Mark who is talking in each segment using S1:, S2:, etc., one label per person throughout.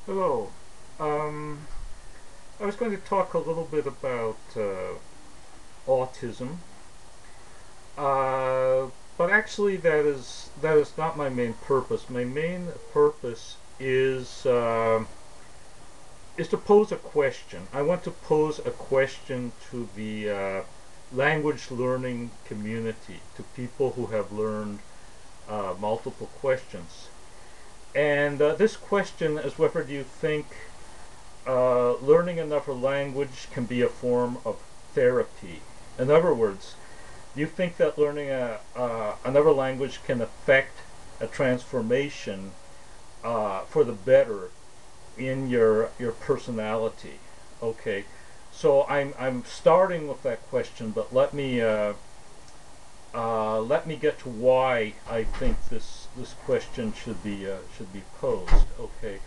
S1: Hello. Um, I was going to talk a little bit about autism, uh, but actually that is not my main purpose. My main purpose is to pose a question. I want to pose a question to the language learning community, to people who have learned multiple questions. And this question is whether do you think learning another language can be a form of therapy. In other words, do you think that learning another language can affect a transformation for the better in your personality? Okay, so I'm starting with that question, but let me get to why I think this question should be posed. Okay,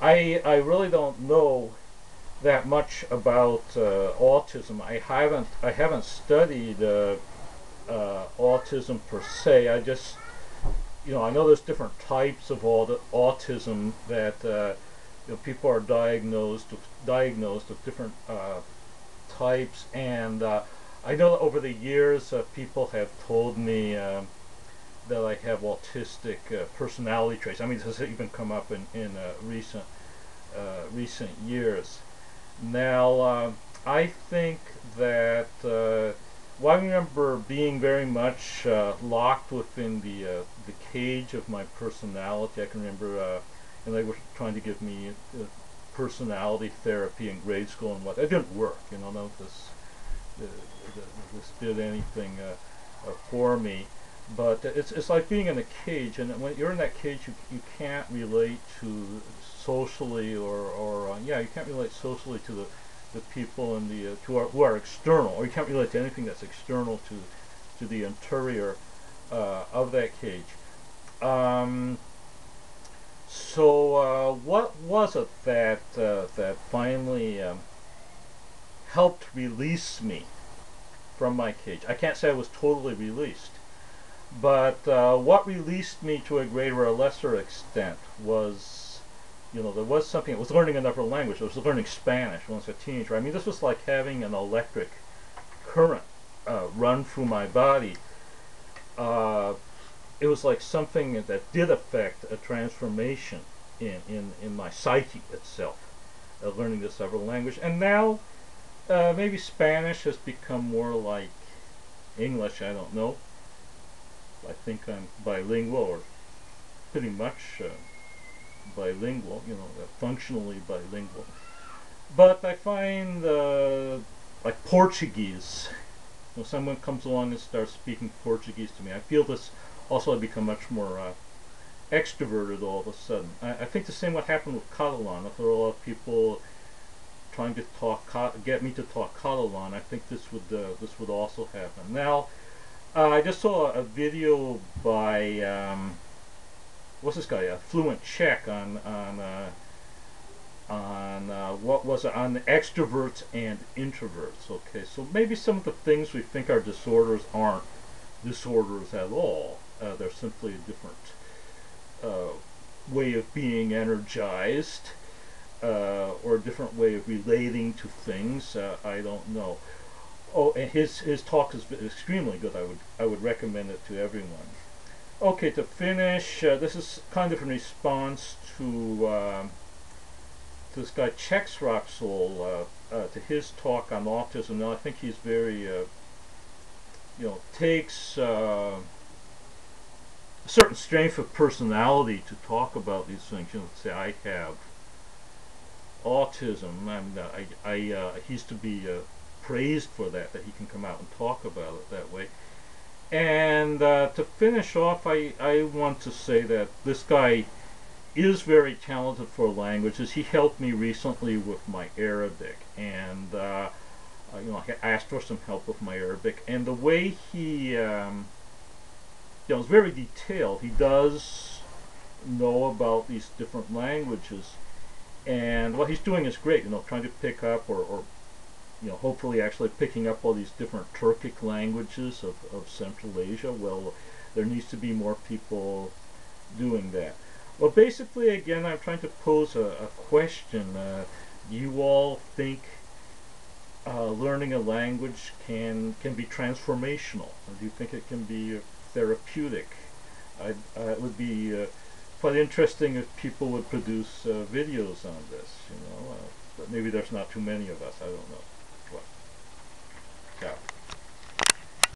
S1: I really don't know that much about autism. I haven't studied autism per se. I just I know there's different types of autism that people are diagnosed with different types, and I know that over the years people have told me that I have autistic personality traits. I mean, this has even come up in recent years. Now, I think that well, I remember being very much locked within the cage of my personality. I can remember, and they were trying to give me personality therapy in grade school, and what it didn't work. None of this did anything for me. But it's like being in a cage, and when you're in that cage, you can't relate to socially, or yeah, you can't relate socially to the people in the who are external, or you can't relate to anything that's external to the interior of that cage. Um, so what was it that finally helped release me from my cage? I can't say I was totally released, but what released me to a greater or lesser extent was, there was something. It was learning another language. I was learning Spanish when I was a teenager. I mean, this was like having an electric current run through my body. Uh, it was like something that did affect a transformation in my psyche itself, learning this other language. And now, maybe Spanish has become more like English. I don't know. I think I'm bilingual, or pretty much bilingual, functionally bilingual. But I find, like Portuguese, when someone comes along and starts speaking Portuguese to me, I feel this also I become much more extroverted all of a sudden. I think the same would happen with Catalan. If there are a lot of people trying to get me to talk Catalan, I think this would also happen. Now, I just saw a video by what's this guy? Fluent Czech on what was it, on extroverts and introverts. Okay, so maybe some of the things we think are disorders aren't disorders at all. They're simply a different uh, way of being energized, or a different way of relating to things. I don't know. Oh, and his talk is extremely good. I would recommend it to everyone. Okay, to finish, this is kind of in response to this guy Chezrocksall, to his talk on autism. Now, I think he's very, takes a certain strength of personality to talk about these things. Say I have autism, and he's to be praised for that he can come out and talk about it that way. And to finish off, I want to say that this guy is very talented for languages. He helped me recently with my Arabic, and I asked for some help with my Arabic, and the way he is very detailed. He does know about these different languages, and what he's doing is great. Trying to pick up, or hopefully actually picking up all these different Turkic languages of Central Asia. Well, there needs to be more people doing that. Well, basically, again, I'm trying to pose a question. You all think learning a language can be transformational? Or do you think it can be therapeutic? It would be quite interesting if people would produce videos on this, you know. But maybe there's not too many of us. I don't know. What? Yeah.